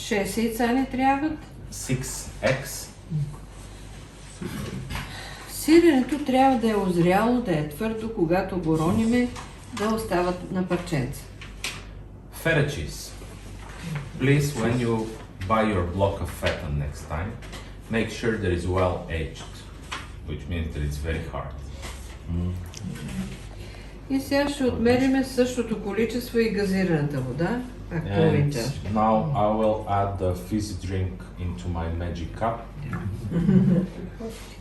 6 яйца ни трябват. 6 eggs. Сиренето трябва да е озряло, да е твърдо, когато го рониме, да остават на парченца. Feta cheese. Please, when you buy your block of feta next time, make sure that it's well aged, which means that it's very hard. И сега ще отмериме същото количество и газираната вода, както половин And чаша. now I will add the fizzy drink into my magic cup.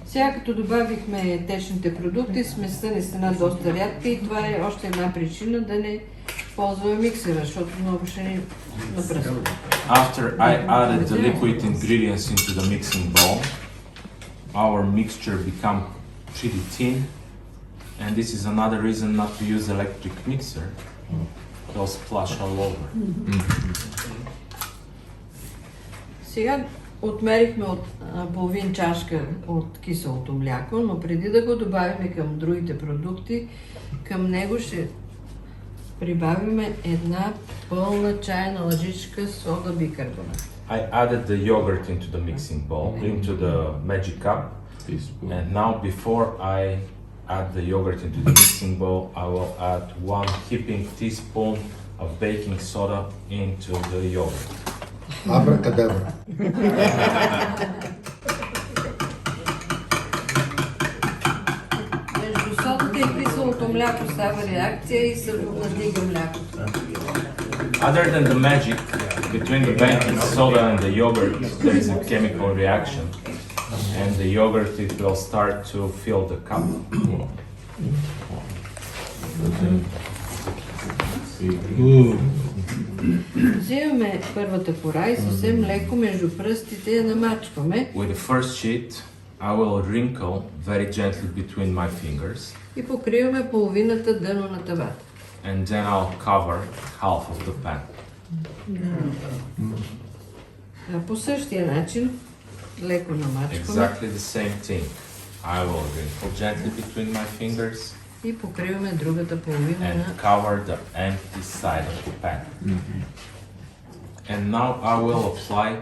Сега като добавихме течните продукти, сместа наистина доста рядка и това е още една причина да не ползваме миксера, защото много ще ни напръсва. After I added the liquid ingredients into the mixing bowl, our mixture became pretty thin, and this is another reason not to use electric mixer. It'll splash all over. Сега отмерихме от половин чашка от киселото мляко, но преди да го добавим към другите продукти, към него ще прибавиме една пълна чайна лъжичка сода бикарбонат. I added the yogurt into the mixing bowl, into the magic cup, and now before I add the yogurt into the mixing bowl, I will add 1 heaping teaspoon of baking soda into the yogurt. Абракадабра. Между содата и киселото мляко става реакция и се надига млякото. Other than the magic, between the baking soda and the yogurt, there is a chemical reaction, and the yogurt it will start to fill the cup. Взимаме първата кора и съвсем леко между пръстите я намачваме With the first sheet, I will wrinkle very gently between my fingers, и покриваме половината дъно на тавата. and then I'll cover half of the pan. А по същия начин леко намачваме Exactly the same thing. I will wrinkle gently between my fingers и покриваме другата половина and на... cover the empty side of the pan. And now I will apply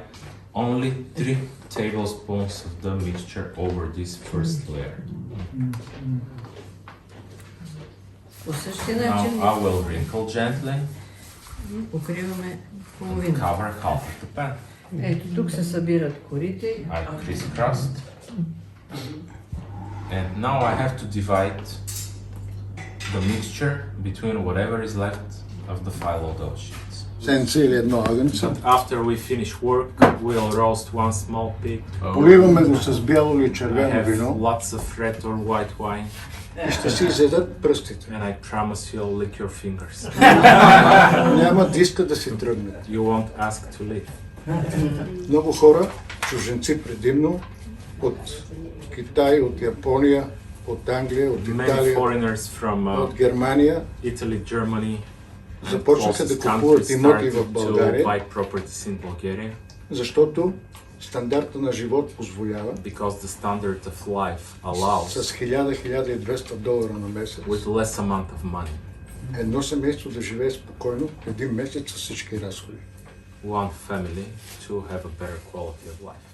only 3 tablespoons of the mixture over this first layer. По същия Now начин I will wrinkle gently и покриваме and половина. cover half of the pan. Ето тук се събират корите. I crisscrossed. And now I have to divide the mixture between whatever is left of the 5 dough sheets. Сенце или едно агънце. But after we finish work, we'll roast 1 small pig. Поливаме го с бяло или I червено have вино lots of red or white wine, и ще си изедат пръстите. and I promise you'll lick your fingers. Няма да искат да си тръгнат. You won't ask to leave. Много хора, чужденци предимно, от Китай, от Япония, от Англия, от Many Италия, foreigners from от Германия, Italy, Germany, and започнаха да closest купуват countries имоти started в to България, buy properties in Bulgaria защото стандарта на живот позволява because the standard of life allows с 1000-1200 долара на месец with less amount of money. едно семейство да живее спокойно един месец с всички разходи. One family to have a better quality of life.